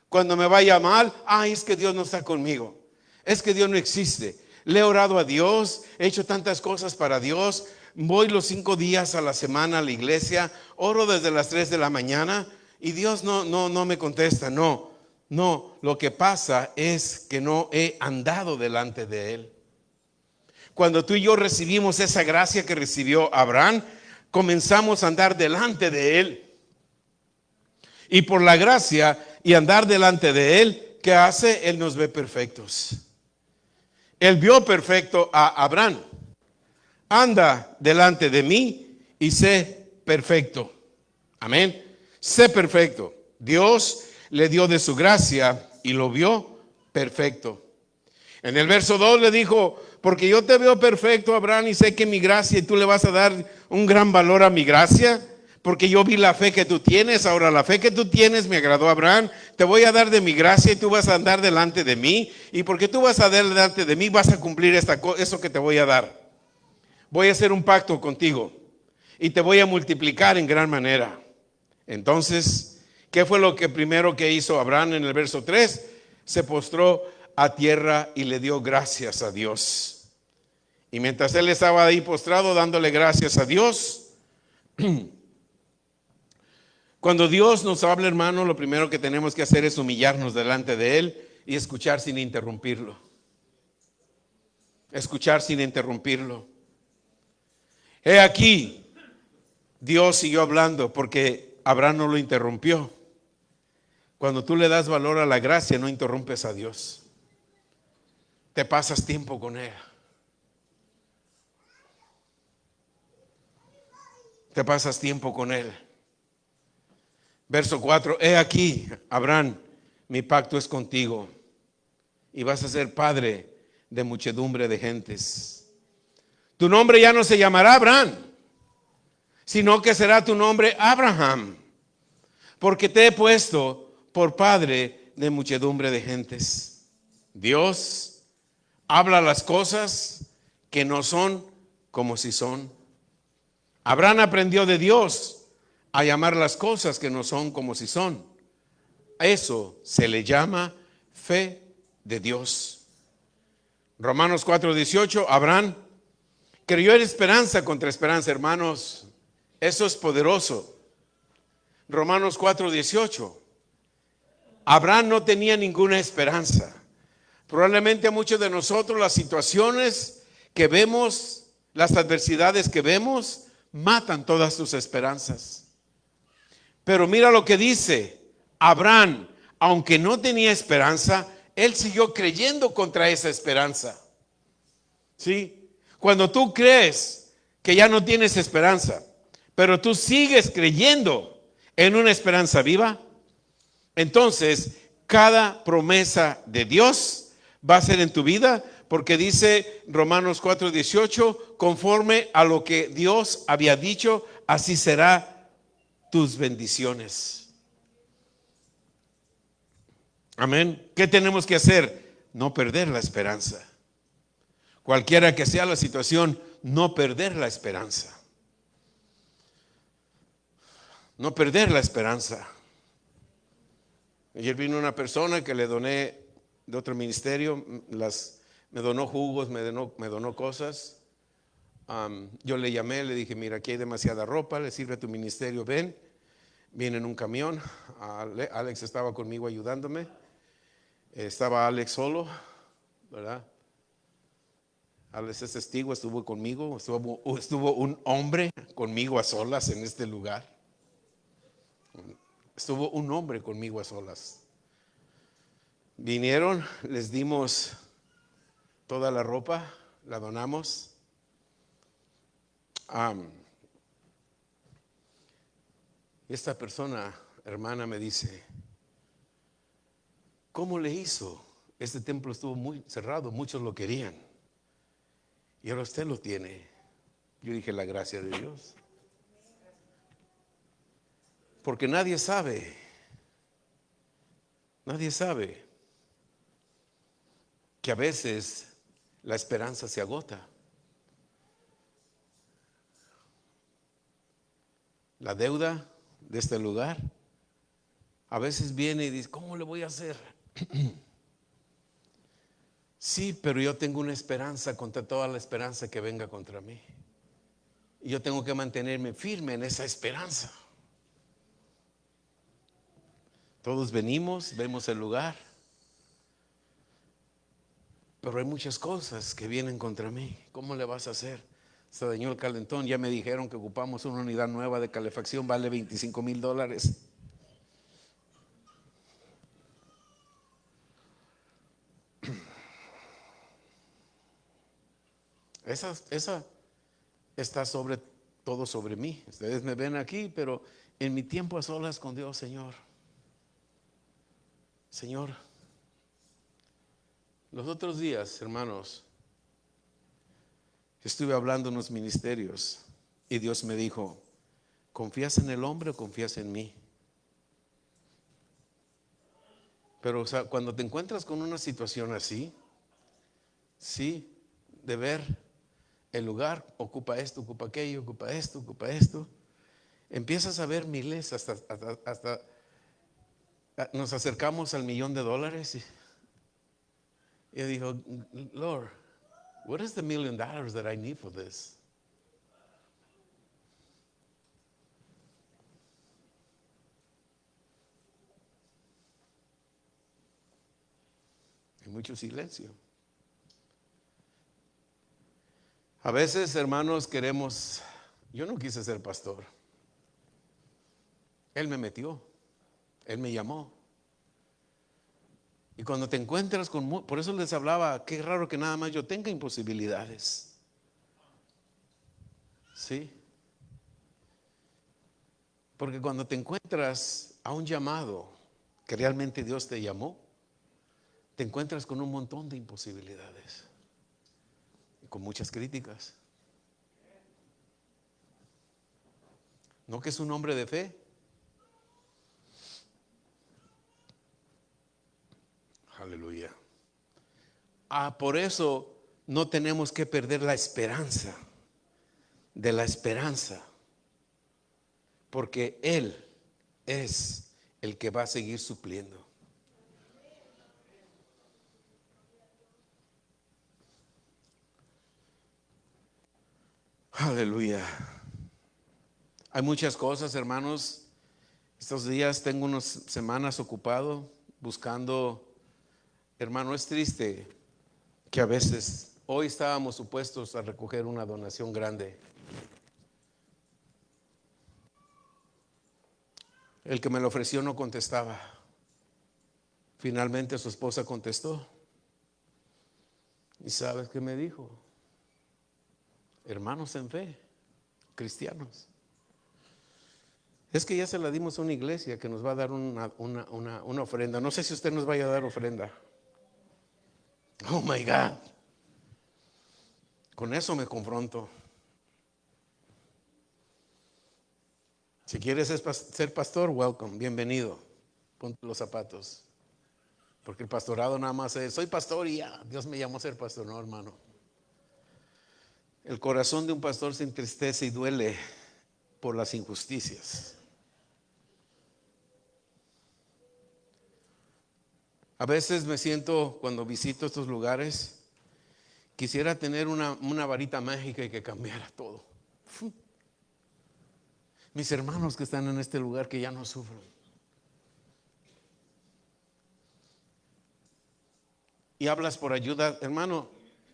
S1: Cuando me vaya mal, es que Dios no está conmigo. Es que Dios no existe. Le he orado a Dios, he hecho tantas cosas para Dios. Voy los 5 días a la semana a la iglesia, oro desde las 3 de la mañana y Dios no me contesta. No, lo que pasa es que no he andado delante de Él. Cuando tú y yo recibimos esa gracia que recibió Abraham, comenzamos a andar delante de Él. Y por la gracia y andar delante de Él, ¿qué hace? Él nos ve perfectos. Él vio perfecto a Abraham. Anda delante de mí y sé perfecto. Amén. Sé perfecto. Dios le dio de su gracia y lo vio perfecto. En el verso 2 le dijo, porque yo te veo perfecto, Abraham, y sé que mi gracia, y tú le vas a dar un gran valor a mi gracia, porque yo vi la fe que tú tienes. Ahora la fe que tú tienes me agradó, Abraham. Te voy a dar de mi gracia y tú vas a andar delante de mí. Y porque tú vas a andar delante de mí, vas a cumplir eso que te voy a dar. Voy a hacer un pacto contigo y te voy a multiplicar en gran manera. Entonces, ¿qué fue lo que primero que hizo Abraham en el verso 3? Se postró a tierra y le dio gracias a Dios. Y mientras él estaba ahí postrado dándole gracias a Dios, cuando Dios nos habla, hermano, lo primero que tenemos que hacer es humillarnos delante de Él y escuchar sin interrumpirlo. Escuchar sin interrumpirlo. He aquí, Dios siguió hablando porque Abraham no lo interrumpió. Cuando tú le das valor a la gracia, no interrumpes a Dios. Te pasas tiempo con Él. Te pasas tiempo con Él. Verso 4, he aquí, Abraham, mi pacto es contigo y vas a ser padre de muchedumbre de gentes. Tu nombre ya no se llamará Abraham, sino que será tu nombre Abraham, porque te he puesto por padre de muchedumbre de gentes. Dios habla las cosas que no son como si son. Abraham aprendió de Dios a llamar las cosas que no son como si son. A eso se le llama fe de Dios. Romanos 4:18, Abraham creyó en esperanza contra esperanza, hermanos. Eso es poderoso. Romanos 4:18. Abraham no tenía ninguna esperanza. Probablemente a muchos de nosotros las situaciones que vemos Las adversidades que vemos matan todas tus esperanzas. Pero mira lo que dice Abraham, aunque no tenía esperanza, él siguió creyendo contra esa esperanza. ¿Sí? Cuando tú crees que ya no tienes esperanza, pero tú sigues creyendo en una esperanza viva, entonces cada promesa de Dios va a ser en tu vida, porque dice Romanos 4:18, conforme a lo que Dios había dicho, así será tus bendiciones. Amén. ¿Qué tenemos que hacer? No perder la esperanza. Cualquiera que sea la situación, no perder la esperanza. No perder la esperanza. Ayer vino una persona que le doné de otro ministerio, me donó jugos, me donó cosas. Yo le llamé, le dije, mira, aquí hay demasiada ropa, le sirve a tu ministerio, ven. Viene en un camión. Alex estaba conmigo ayudándome. Estaba Alex solo, ¿verdad? Alex es testigo, estuvo conmigo, estuvo un hombre conmigo a solas en este lugar. Estuvo un hombre conmigo a solas. Vinieron, les dimos toda la ropa, la donamos. Esta persona, hermana, me dice, ¿cómo le hizo? Este templo estuvo muy cerrado, muchos lo querían. Y ahora usted lo tiene. Yo dije, la gracia de Dios. Porque nadie sabe que a veces la esperanza se agota. La deuda de este lugar a veces viene y dice, ¿cómo le voy a hacer? Sí, pero yo tengo una esperanza contra toda la esperanza que venga contra mí. Y yo tengo que mantenerme firme en esa esperanza. Todos venimos, vemos el lugar, pero hay muchas cosas que vienen contra mí. ¿Cómo le vas a hacer? Se dañó el calentón, ya me dijeron que ocupamos una unidad nueva de calefacción, vale $25,000. Esa está sobre todo sobre mí. Ustedes me ven aquí, pero en mi tiempo a solas con Dios, Señor, los otros días, hermanos, estuve hablando en los ministerios y Dios me dijo, ¿confías en el hombre o confías en mí? Pero cuando te encuentras con una situación así, sí, de ver el lugar, ocupa esto, ocupa aquello, ocupa esto, empiezas a ver miles hasta nos acercamos al $1,000,000 y yo digo, Lord, what is the $1,000,000 that I need for this? Hay mucho silencio. A veces, hermanos, yo no quise ser pastor. Él me metió, Él me llamó. Y cuando te encuentras por eso les hablaba, qué raro que nada más yo tenga imposibilidades. ¿Sí? Porque cuando te encuentras a un llamado que realmente Dios te llamó, te encuentras con un montón de imposibilidades. Con muchas críticas. ¿No que es un hombre de fe? Aleluya. Por eso no tenemos que perder la esperanza de la esperanza, porque Él es el que va a seguir supliendo. Aleluya. Hay muchas cosas, hermanos. Estos días tengo unas semanas ocupado buscando. Hermano, es triste que a veces Hoy estábamos supuestos a recoger una donación grande. El que me lo ofreció no contestaba. Finalmente su esposa contestó. ¿Y sabes qué me dijo? Hermanos en fe, cristianos, es que ya se la dimos a una iglesia que nos va a dar una ofrenda. No sé si usted nos vaya a dar ofrenda. Oh my God. Con eso me confronto. Si quieres ser pastor, welcome, bienvenido. Ponte los zapatos. Porque el pastorado nada más es, soy pastor y ya, Dios me llamó a ser pastor. No, hermano. El corazón de un pastor se entristece y duele por las injusticias. A veces me siento, cuando visito estos lugares, quisiera tener una varita mágica y que cambiara todo. Mis hermanos que están en este lugar que ya no sufren. Y hablas por ayuda, hermano,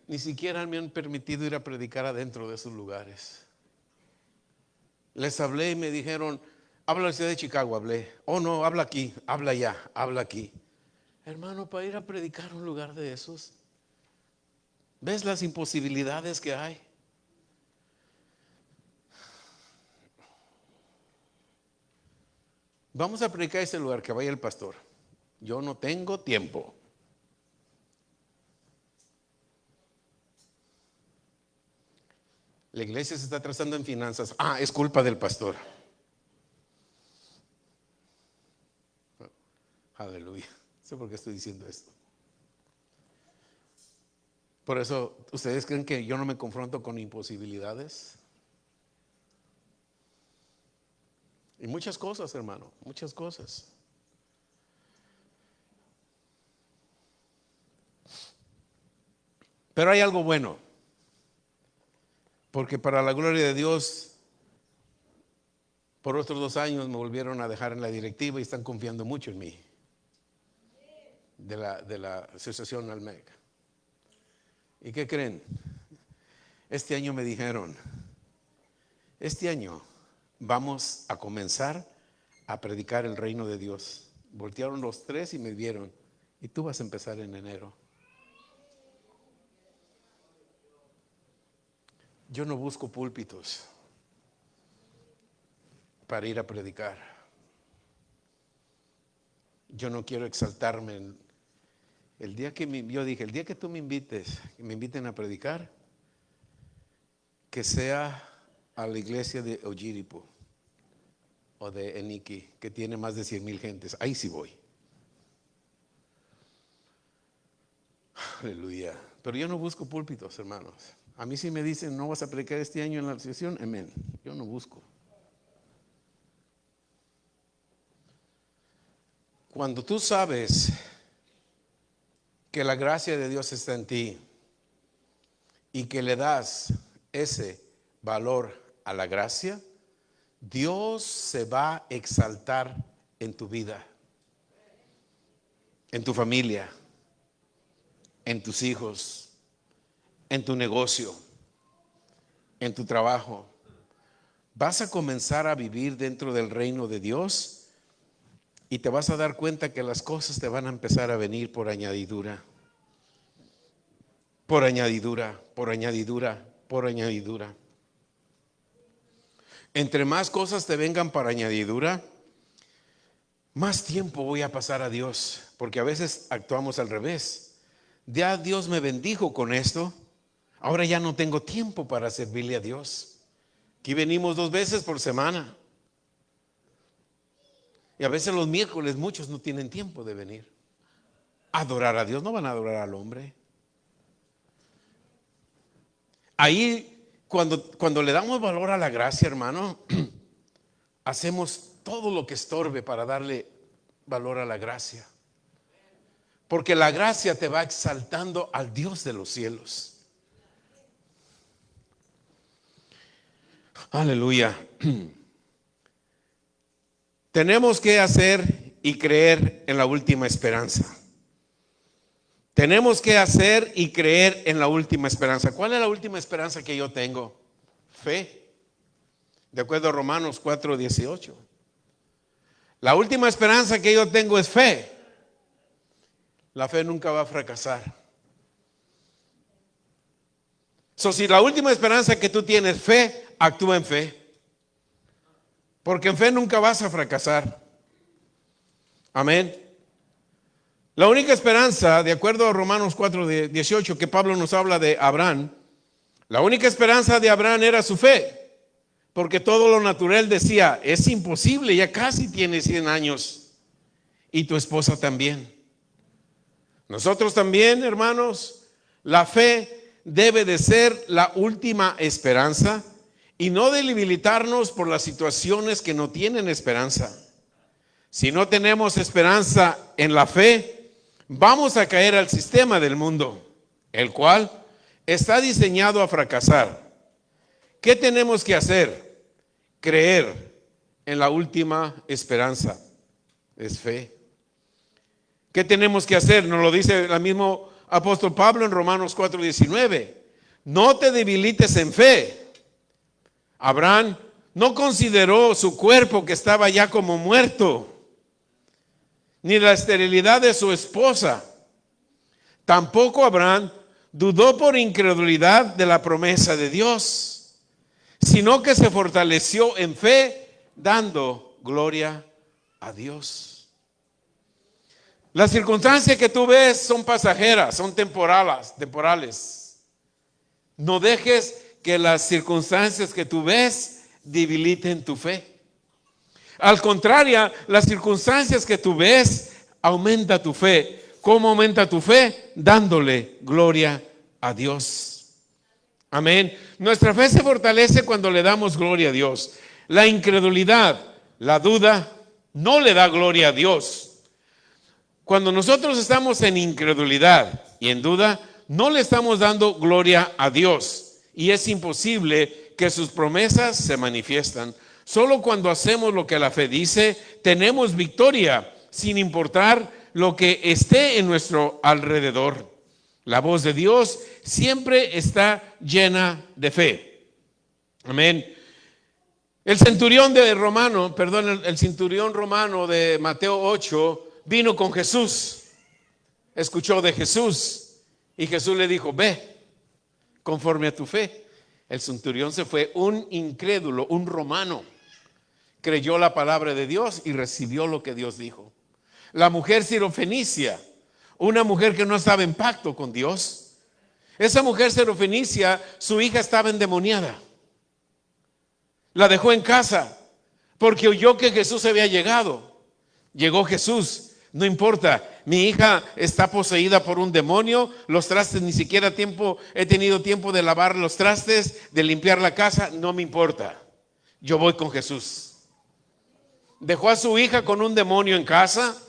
S1: ni siquiera me han permitido ir a predicar adentro de esos lugares. Les hablé y me dijeron, habla la ciudad de Chicago, hablé. Oh no, habla aquí, habla allá, habla aquí. Hermano, para ir a predicar a un lugar de esos, ¿ves las imposibilidades que hay? Vamos a predicar a ese lugar, que vaya el pastor. Yo no tengo tiempo. La iglesia se está atrasando en finanzas. Es culpa del pastor. Aleluya. No sé por qué estoy diciendo esto. Por eso, ¿ustedes creen que yo no me confronto con imposibilidades? Y muchas cosas, hermano, muchas cosas. Pero hay algo bueno. Porque para la gloria de Dios, por otros 2 años me volvieron a dejar en la directiva y están confiando mucho en mí. De la asociación Almec. ¿Y qué creen? Este año me dijeron, este año vamos a comenzar a predicar el reino de Dios. Voltearon los 3 y me vieron, y tú vas a empezar en enero. Yo no busco púlpitos para ir a predicar. Yo no quiero exaltarme. Yo dije, el día que tú me invites, que me inviten a predicar, que sea a la iglesia de Ojiripo o de Eniki, que tiene más de 100,000 gentes. Ahí sí voy. Aleluya. Pero yo no busco púlpitos, hermanos. A mí sí me dicen, no vas a predicar este año en la asociación, amén. Yo no busco. Cuando tú sabes que la gracia de Dios está en ti y que le das ese valor a la gracia, Dios se va a exaltar en tu vida, en tu familia, en tus hijos, en tu negocio, en tu trabajo. Vas a comenzar a vivir dentro del reino de Dios y te vas a dar cuenta que las cosas te van a empezar a venir por añadidura. Por añadidura, por añadidura, por añadidura. Entre más cosas te vengan para añadidura, más tiempo voy a pasar a Dios, porque a veces actuamos al revés. Ya Dios me bendijo con esto, ahora ya no tengo tiempo para servirle a Dios. Aquí venimos 2 veces por semana. Y a veces los miércoles muchos no tienen tiempo de venir a adorar a Dios, no van a adorar al hombre. Ahí, cuando le damos valor a la gracia, hermano, hacemos todo lo que estorbe para darle valor a la gracia. Porque la gracia te va exaltando al Dios de los cielos. Aleluya. Tenemos que hacer y creer en la última esperanza. Tenemos que hacer y creer en la última esperanza. ¿Cuál es la última esperanza que yo tengo? Fe. De acuerdo a Romanos 4:18. La última esperanza que yo tengo es fe. La fe nunca va a fracasar. Si la última esperanza que tú tienes fe, actúa en fe. Porque en fe nunca vas a fracasar. Amén. La única esperanza, de acuerdo a Romanos 4:18, que Pablo nos habla de Abraham, la única esperanza de Abraham era su fe. Porque todo lo natural decía, es imposible, ya casi tiene 100 años. Y tu esposa también. Nosotros también, hermanos, la fe debe de ser la última esperanza y no debilitarnos por las situaciones que no tienen esperanza. Si no tenemos esperanza en la fe, vamos a caer al sistema del mundo, el cual está diseñado a fracasar. ¿Qué tenemos que hacer? Creer en la última esperanza. Es fe. ¿Qué tenemos que hacer? Nos lo dice el mismo apóstol Pablo en Romanos 4:19. No te debilites en fe. Abraham no consideró su cuerpo que estaba ya como muerto, ni la esterilidad de su esposa. Tampoco Abraham dudó por incredulidad de la promesa de Dios, sino que se fortaleció en fe, dando gloria a Dios. Las circunstancias que tú ves son pasajeras, son temporales. No dejes que las circunstancias que tú ves debiliten tu fe. Al contrario, las circunstancias que tú ves aumenta tu fe. ¿Cómo aumenta tu fe? Dándole gloria a Dios. Amén. Nuestra fe se fortalece cuando le damos gloria a Dios. La incredulidad, la duda, no le da gloria a Dios. Cuando nosotros estamos en incredulidad y en duda, no le estamos dando gloria a Dios. Y es imposible que sus promesas se manifiestan. Solo cuando hacemos lo que la fe dice, tenemos victoria, sin importar lo que esté en nuestro alrededor. La voz de Dios siempre está llena de fe. Amén. El centurión romano de Mateo 8 vino con Jesús. Escuchó de Jesús y Jesús le dijo, ve conforme a tu fe. El centurión se fue, un incrédulo, un romano. Creyó la palabra de Dios y recibió lo que Dios dijo. La mujer sirofenicia, una mujer que no estaba en pacto con Dios. Esa mujer sirofenicia, su hija estaba endemoniada. La dejó en casa porque oyó que Jesús había llegado. Llegó Jesús. No importa, mi hija está poseída por un demonio, los trastes ni siquiera he tenido tiempo de lavar los trastes, de limpiar la casa, no me importa. Yo voy con Jesús. Dejó a su hija con un demonio en casa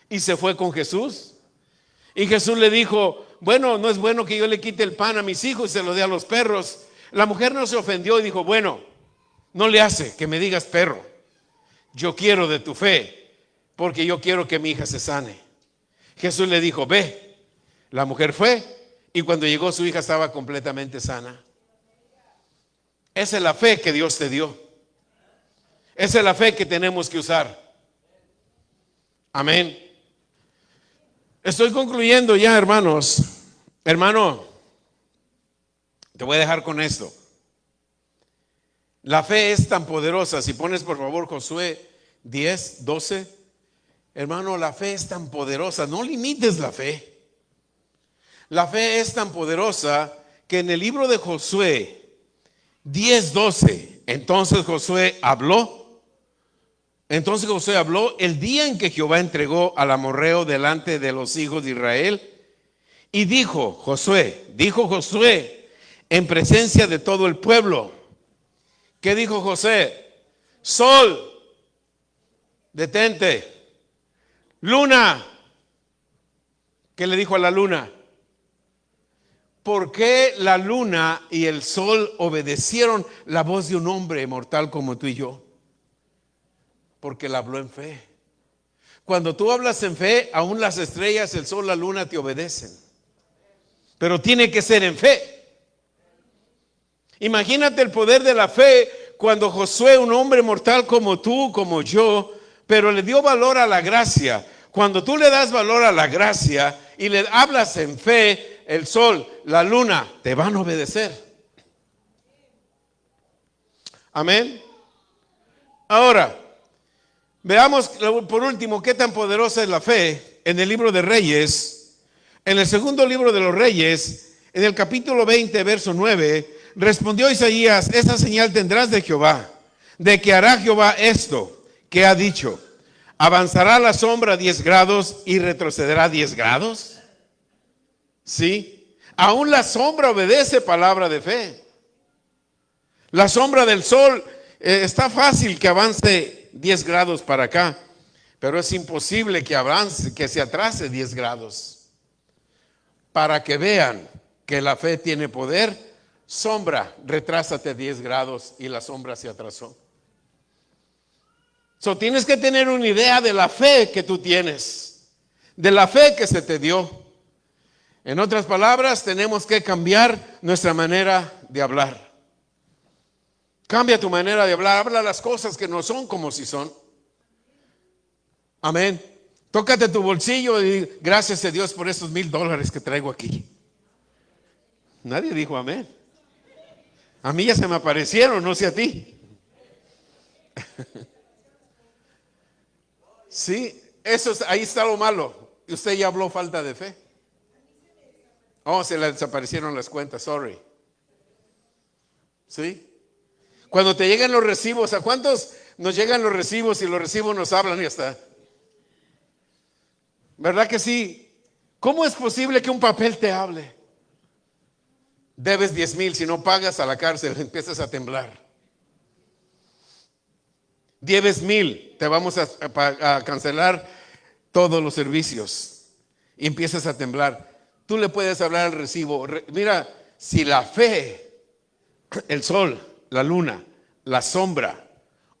S1: y se fue con Jesús. Y Jesús le dijo, bueno, no es bueno que yo le quite el pan a mis hijos y se lo dé a los perros. La mujer no se ofendió y dijo, bueno, no le hace que me digas perro. Yo quiero de tu fe, porque yo quiero que mi hija se sane. Jesús le dijo, ve. La mujer fue y cuando llegó su hija estaba completamente sana. Esa es la fe que Dios te dio. Esa es la fe que tenemos que usar. Amén. Estoy concluyendo ya, hermanos. Hermano, te voy a dejar con esto. La fe es tan poderosa. Si pones por favor Josué 10:12. Hermano, la fe es tan poderosa. No limites la fe. La fe es tan poderosa que en el libro de Josué 10:12, entonces Josué habló el día en que Jehová entregó al amorreo delante de los hijos de Israel. Y dijo Josué en presencia de todo el pueblo. ¿Qué dijo Josué? Sol, detente. Luna, ¿qué le dijo a la luna? ¿Por qué la luna y el sol obedecieron la voz de un hombre mortal como tú y yo? Porque él habló en fe. Cuando tú hablas en fe, aún las estrellas, el sol, la luna te obedecen. Pero tiene que ser en fe. Imagínate el poder de la fe cuando Josué, un hombre mortal como tú, como yo, pero le dio valor a la gracia. Cuando tú le das valor a la gracia y le hablas en fe, el sol, la luna, te van a obedecer. Amén. Ahora, veamos por último qué tan poderosa es la fe en el libro de Reyes. En el segundo libro de los Reyes, en el capítulo 20, verso 9, respondió Isaías: esta señal tendrás de Jehová, de que hará Jehová esto que ha dicho: ¿avanzará la sombra 10 grados y retrocederá 10 grados? Sí, aún la sombra obedece palabra de fe. La sombra del sol, está fácil que avance 10 grados para acá, pero es imposible que avance, que se atrase 10 grados. Para que vean que la fe tiene poder, sombra, retrásate 10 grados y la sombra se atrasó. Tienes que tener una idea de la fe que tú tienes, de la fe que se te dio. En otras palabras, tenemos que cambiar nuestra manera de hablar. Cambia tu manera de hablar. Habla las cosas que no son como si son. Amén. Tócate tu bolsillo y gracias a Dios por esos $1,000 que traigo aquí. Nadie dijo amén. A mí ya se me aparecieron, no sé a ti. Sí, ahí está lo malo. Usted ya habló falta de fe. Oh, se le desaparecieron las cuentas, sorry. ¿Sí? Cuando te llegan los recibos, ¿a cuántos nos llegan los recibos y los recibos nos hablan y ya está? ¿Verdad que sí? ¿Cómo es posible que un papel te hable? Debes 10,000, si no pagas a la cárcel, empiezas a temblar. Debes 1,000, te vamos a cancelar todos los servicios. Y empiezas a temblar. Tú le puedes hablar al recibo. Mira, si la fe, el sol, la luna, la sombra,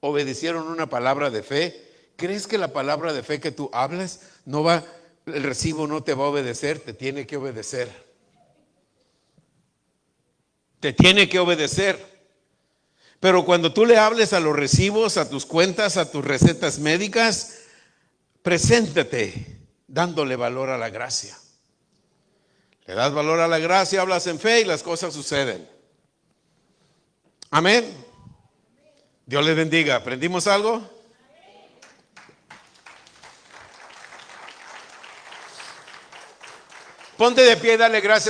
S1: obedecieron una palabra de fe, ¿crees que la palabra de fe que tú hablas el recibo no te va a obedecer? Te tiene que obedecer. Te tiene que obedecer. Pero cuando tú le hables a los recibos, a tus cuentas, a tus recetas médicas, preséntate dándole valor a la gracia. Le das valor a la gracia, hablas en fe y las cosas suceden. Amén. Dios les bendiga. ¿Aprendimos algo? Ponte de pie y dale gracias.